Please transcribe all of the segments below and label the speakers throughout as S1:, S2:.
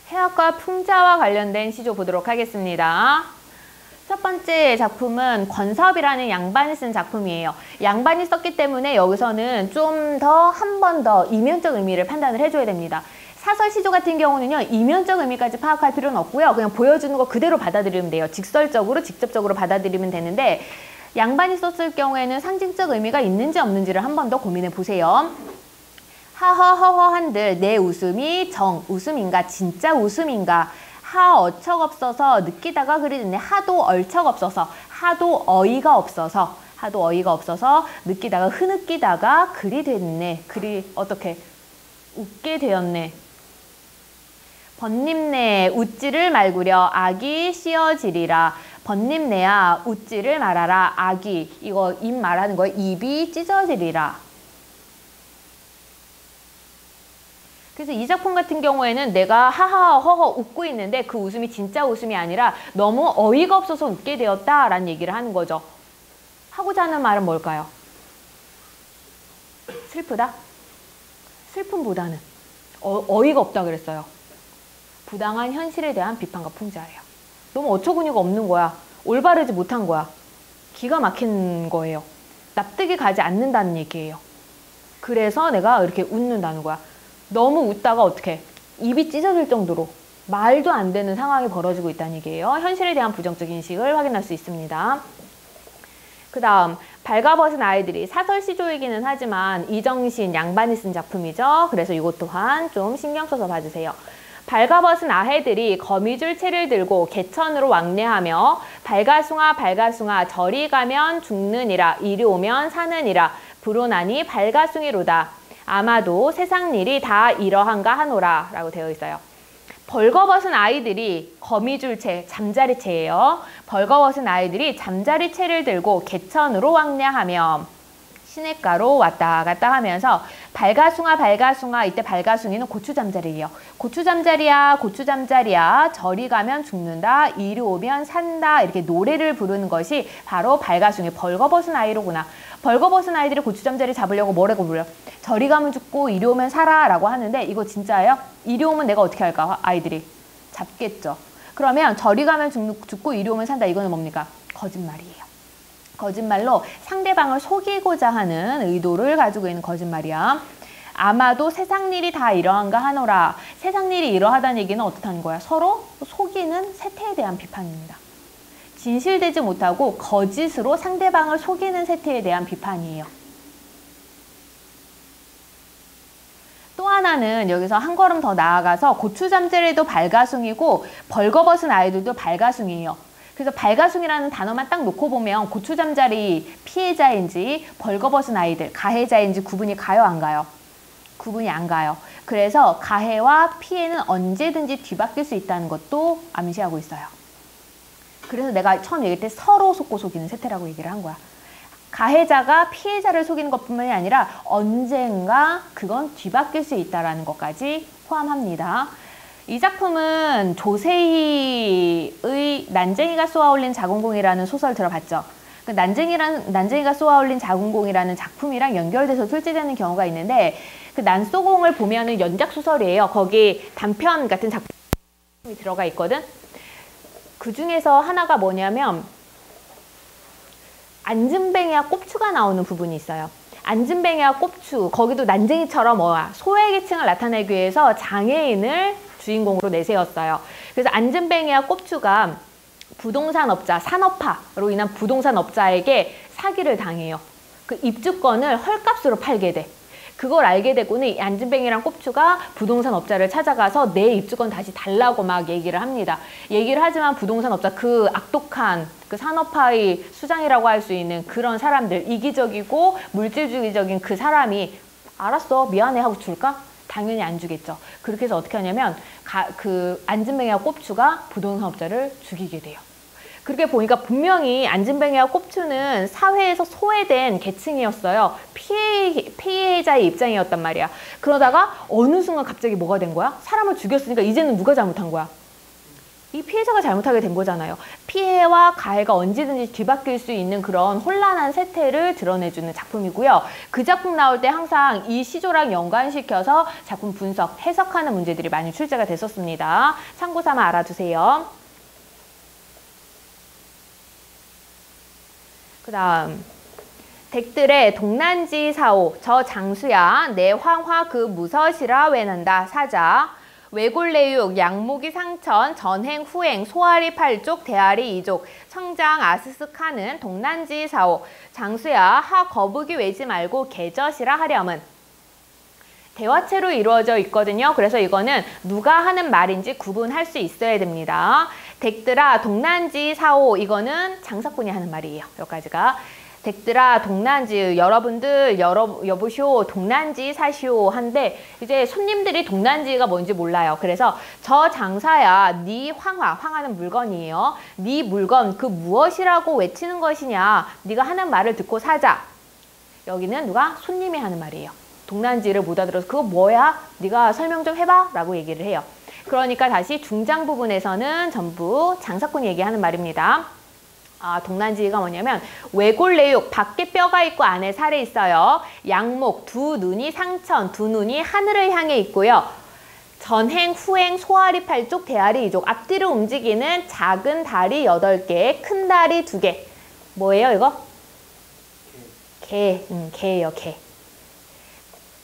S1: 해학과 풍자와 관련된 시조 보도록 하겠습니다. 첫 번째 작품은 권섭이라는 양반이 쓴 작품이에요. 양반이 썼기 때문에 여기서는 좀 더 한 번 더 이면적 의미를 판단을 해줘야 됩니다. 사설 시조 같은 경우는요, 이면적 의미까지 파악할 필요는 없고요. 그냥 보여주는 거 그대로 받아들이면 돼요. 직설적으로, 직접적으로 받아들이면 되는데, 양반이 썼을 경우에는 상징적 의미가 있는지 없는지를 한 번 더 고민해 보세요. 하허허허한들 내 웃음이 정 웃음인가 진짜 웃음인가. 하 어처 없어서 느끼다가 그리 됐네. 하도 얼척 없어서, 하도 어이가 없어서, 하도 어이가 없어서 느끼다가 흐느끼다가 그리 됐네. 그리 어떻게 웃게 되었네. 번님네 웃지를 말구려 악이 씌어지리라. 번님네야 웃지를 말아라. 악이, 이거 입 말하는 거예요. 입이 찢어지리라. 그래서 이 작품 같은 경우에는 내가 하하 허허 웃고 있는데 그 웃음이 진짜 웃음이 아니라 너무 어이가 없어서 웃게 되었다라는 얘기를 하는 거죠. 하고자 하는 말은 뭘까요? 슬프다? 슬픔보다는 어이가 없다 그랬어요. 부당한 현실에 대한 비판과 풍자예요. 너무 어처구니가 없는 거야. 올바르지 못한 거야. 기가 막힌 거예요. 납득이 가지 않는다는 얘기예요. 그래서 내가 이렇게 웃는다는 거야. 너무 웃다가 어떻게 입이 찢어질 정도로 말도 안 되는 상황이 벌어지고 있다는 얘기예요. 현실에 대한 부정적 인식을 확인할 수 있습니다. 그 다음 발가벗은 아이들이 사설 시조이기는 하지만 이정신 양반이 쓴 작품이죠. 그래서 이것 또한 좀 신경 써서 봐주세요. 발가벗은 아해들이 거미줄 채를 들고 개천으로 왕래하며 발가숭아 발가숭아 저리 가면 죽느니라 이리 오면 사느니라 불온하니 발가숭이로다. 아마도 세상 일이 다 이러한가 하노라 라고 되어 있어요. 벌거벗은 아이들이 거미줄채, 잠자리채예요. 벌거벗은 아이들이 잠자리채를 들고 개천으로 왕래하며 시냇가로 왔다 갔다 하면서 발가숭아 발가숭아, 이때 발가숭이는 고추잠자리예요. 고추잠자리야 고추잠자리야 저리 가면 죽는다 이리 오면 산다 이렇게 노래를 부르는 것이 바로 발가숭이 벌거벗은 아이로구나. 벌거벗은 아이들이 고추잠자리 잡으려고 뭐라고 불려? 저리 가면 죽고 이리 오면 살아 라고 하는데 이거 진짜예요? 이리 오면 내가 어떻게 할까? 아이들이 잡겠죠. 그러면 저리 가면 죽고 이리 오면 산다 이거는 뭡니까? 거짓말이에요. 거짓말로 상대방을 속이고자 하는 의도를 가지고 있는 거짓말이야. 아마도 세상 일이 다 이러한가 하노라. 세상 일이 이러하다는 얘기는 어떻다는 거야? 서로 속이는 세태에 대한 비판입니다. 진실되지 못하고 거짓으로 상대방을 속이는 세태에 대한 비판이에요. 또 하나는 여기서 한 걸음 더 나아가서 고추잠자리도 발가숭이고 벌거벗은 아이들도 발가숭이에요. 그래서 발가숭이라는 단어만 딱 놓고 보면 고추잠자리 피해자인지 벌거벗은 아이들 가해자인지 구분이 가요 안 가요? 구분이 안 가요. 그래서 가해와 피해는 언제든지 뒤바뀔 수 있다는 것도 암시하고 있어요. 그래서 내가 처음 얘기할 때 서로 속고 속이는 세태라고 얘기를 한 거야. 가해자가 피해자를 속이는 것뿐만이 아니라 언젠가 그건 뒤바뀔 수 있다는 것까지 포함합니다. 이 작품은 조세희의 난쟁이가 쏘아올린 자궁공이라는 소설 들어봤죠? 그 난쟁이가 쏘아올린 자궁공이라는 작품이랑 연결돼서 출제되는 경우가 있는데 그 난쏘공을 보면은 연작 소설이에요. 거기 단편 같은 작품이 들어가 있거든. 그 중에서 하나가 뭐냐면 안진뱅이와 꼽추가 나오는 부분이 있어요. 안진뱅이와 꼽추, 거기도 난쟁이처럼 소외계층을 나타내기 위해서 장애인을 주인공으로 내세웠어요. 그래서 안진뱅이와 꼽추가 부동산업자, 산업화로 인한 부동산업자에게 사기를 당해요. 그 입주권을 헐값으로 팔게 돼. 그걸 알게 되고는 이 안진뱅이랑 꼽추가 부동산업자를 찾아가서 내 입주권 다시 달라고 막 얘기를 합니다. 얘기를 하지만 부동산업자 그 악독한 그 산업화의 수장이라고 할 수 있는 그런 사람들, 이기적이고 물질주의적인 그 사람이 알았어 미안해 하고 줄까? 당연히 안 주겠죠. 그렇게 해서 어떻게 하냐면 그 안진뱅이와 꼽추가 부동산업자를 죽이게 돼요. 그렇게 보니까 분명히 안진뱅이와 꼽추는 사회에서 소외된 계층이었어요. 피해자의 입장이었단 말이야. 그러다가 어느 순간 갑자기 뭐가 된 거야? 사람을 죽였으니까 이제는 누가 잘못한 거야? 이 피해자가 잘못하게 된 거잖아요. 피해와 가해가 언제든지 뒤바뀔 수 있는 그런 혼란한 세태를 드러내주는 작품이고요. 그 작품 나올 때 항상 이 시조랑 연관시켜서 작품 분석, 해석하는 문제들이 많이 출제가 됐었습니다. 참고 삼아 알아두세요. 그 다음 댁들의 동난지 사오 저 장수야 내 황화 그 무서시라 외난다 사자 외골내육 양목이 상천 전행 후행 소아리 팔족 대아리 이족 청장 아스스카는 동난지 사오 장수야 하 거북이 외지 말고 개젖이라 하렴은 대화체로 이루어져 있거든요. 그래서 이거는 누가 하는 말인지 구분할 수 있어야 됩니다. 댁들아 동난지 사오 이거는 장사꾼이 하는 말이에요. 여기까지가. 댁들아 동난지 여러분들 여보시오 동난지 사시오 한데 이제 손님들이 동난지가 뭔지 몰라요. 그래서 저 장사야 네 황화는 물건이에요. 네 물건 그 무엇이라고 외치는 것이냐 네가 하는 말을 듣고 사자. 여기는 누가? 손님이 하는 말이에요. 동난지를 못 알아들어서 그거 뭐야? 네가 설명 좀 해봐 라고 얘기를 해요. 그러니까 다시 중장 부분에서는 전부 장사꾼이 얘기하는 말입니다. 동난지가 뭐냐면 외골내육 밖에 뼈가 있고 안에 살이 있어요. 양목 두 눈이 상천 두 눈이 하늘을 향해 있고요. 전행 후행 소아리 팔족 대아리 이족 앞뒤로 움직이는 작은 다리 8개 큰 다리 2개 뭐예요 이거? 개예요 개.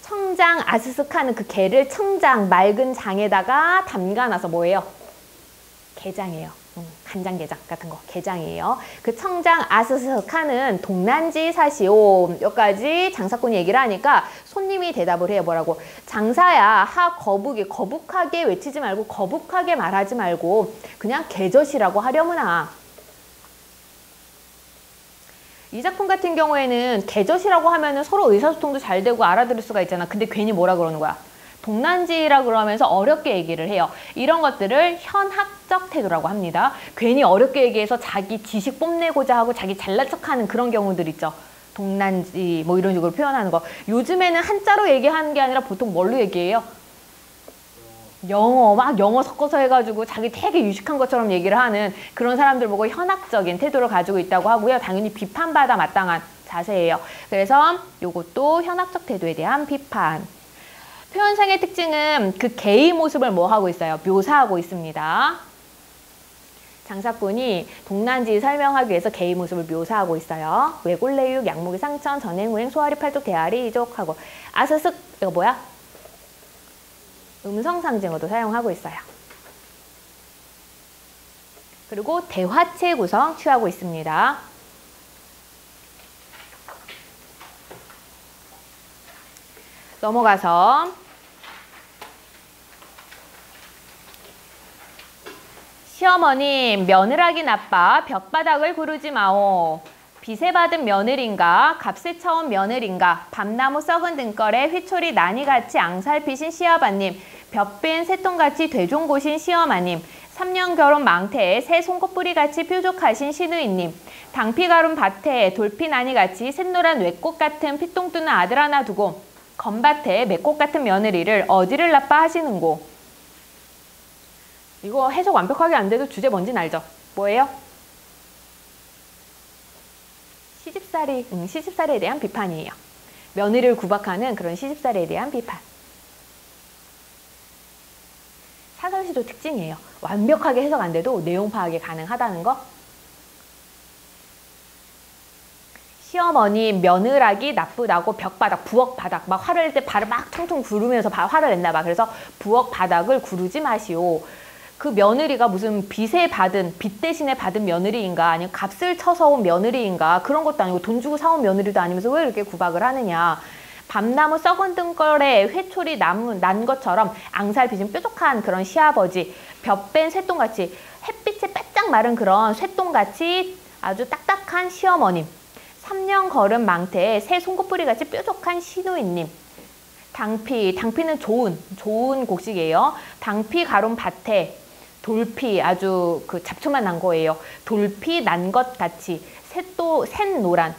S1: 청장 아스스카는 그 개를 청장 맑은 장에다가 담가놔서 뭐예요? 게장이에요. 간장게장 같은 거 게장이에요. 그 청장 아스스카는 동난지 사시오 여기까지 장사꾼이 얘기를 하니까 손님이 대답을 해요. 뭐라고? 장사야 하 거북이 거북하게 외치지 말고 거북하게 말하지 말고 그냥 개젖이라고 하려무나. 이 작품 같은 경우에는 개젖이라고 하면은 서로 의사소통도 잘 되고 알아들을 수가 있잖아. 근데 괜히 뭐라 그러는 거야? 동난지라 그러면서 어렵게 얘기를 해요. 이런 것들을 현학적 태도라고 합니다. 괜히 어렵게 얘기해서 자기 지식 뽐내고자 하고 자기 잘난 척하는 그런 경우들 있죠. 동난지 뭐 이런 식으로 표현하는 거. 요즘에는 한자로 얘기하는 게 아니라 보통 뭘로 얘기해요? 영어 막 영어 섞어서 해가지고 자기 되게 유식한 것처럼 얘기를 하는 그런 사람들 보고 현학적인 태도를 가지고 있다고 하고요. 당연히 비판받아 마땅한 자세예요. 그래서 이것도 현학적 태도에 대한 비판. 표현상의 특징은 그 개의 모습을 뭐 하고 있어요? 묘사하고 있습니다. 장사꾼이 동난지 설명하기 위해서 개의 모습을 묘사하고 있어요. 외골내육, 양목이 상천, 전행후행, 소아리 팔족, 대아리 이족하고 아스슥 이거 뭐야? 음성상징어도 사용하고 있어요. 그리고 대화체 구성 취하고 있습니다. 넘어가서 시어머님 며느라기 나빠 벽바닥을 구르지 마오. 빚에 받은 며느린가 값에 처온 며느린가 밤나무 썩은 등걸에 휘초리 나니같이 앙살피신 시아버님 볕빈 새똥같이 되종고신 시어마님 3년 결혼 망태에 새 송곳뿌리같이 뾰족하신 시누이님 당피가룬 밭에 돌피 나니같이 샛노란 외꽃 같은 피똥 뜨는 아들 하나 두고 건밭에 매꽃 같은 며느리를 어디를 나빠 하시는고. 이거 해석 완벽하게 안 돼도 주제 뭔지는 알죠? 뭐예요? 시집살이에 대한 비판이에요. 며느리를 구박하는 그런 시집살이에 대한 비판. 사설시조 특징이에요. 완벽하게 해석 안 돼도 내용 파악이 가능하다는 거. 시어머니 며느라기 나쁘다고 벽바닥, 부엌바닥 막 화를 낼 때 발을 막 퉁퉁 구르면서 화를 냈나 봐. 그래서 부엌바닥을 구르지 마시오. 그 며느리가 무슨 빚 대신에 받은 며느리인가 아니면 값을 쳐서 온 며느리인가 그런 것도 아니고 돈 주고 사온 며느리도 아니면서 왜 이렇게 구박을 하느냐. 밤나무 썩은 등걸에 회초리 난 것처럼 앙살빚은 뾰족한 그런 시아버지 볕뺀 쇠똥같이 햇빛에 바짝 마른 그런 쇠똥같이 아주 딱딱한 시어머님 3년 걸은 망태에 새 송곳뿌리같이 뾰족한 시누이님 당피는 좋은 곡식이에요. 당피 가론 밭에 돌피 아주 그 잡초만 난 거예요. 돌피 난 것 같이 샛노란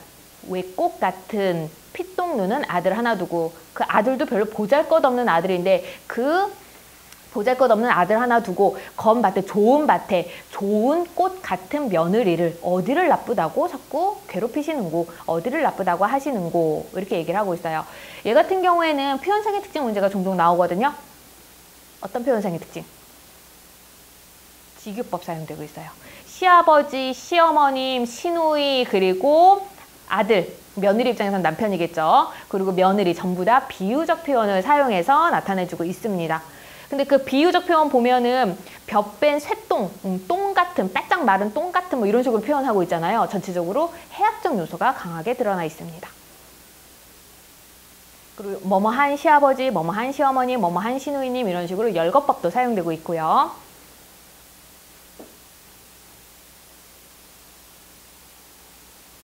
S1: 외꽃 같은 피똥 누는 아들 하나 두고 그 아들도 별로 보잘것없는 아들인데 그 보잘것없는 아들 하나 두고 검 밭에 좋은 꽃 같은 며느리를 어디를 나쁘다고 자꾸 괴롭히시는고, 어디를 나쁘다고 하시는고, 이렇게 얘기를 하고 있어요. 얘 같은 경우에는 표현상의 특징 문제가 종종 나오거든요. 어떤 표현상의 특징? 직유법 사용되고 있어요. 시아버지, 시어머님, 시누이, 그리고 아들, 며느리 입장에서는 남편이겠죠. 그리고 며느리 전부 다 비유적 표현을 사용해서 나타내주고 있습니다. 근데 그 비유적 표현 보면은 볕뺀 쇠똥, 똥 같은, 바짝 마른 똥 같은 뭐 이런 식으로 표현하고 있잖아요. 전체적으로 해학적 요소가 강하게 드러나 있습니다. 그리고 뭐뭐한 시아버지, 뭐뭐한 시어머니, 뭐뭐한 시누이님 이런 식으로 열거법도 사용되고 있고요.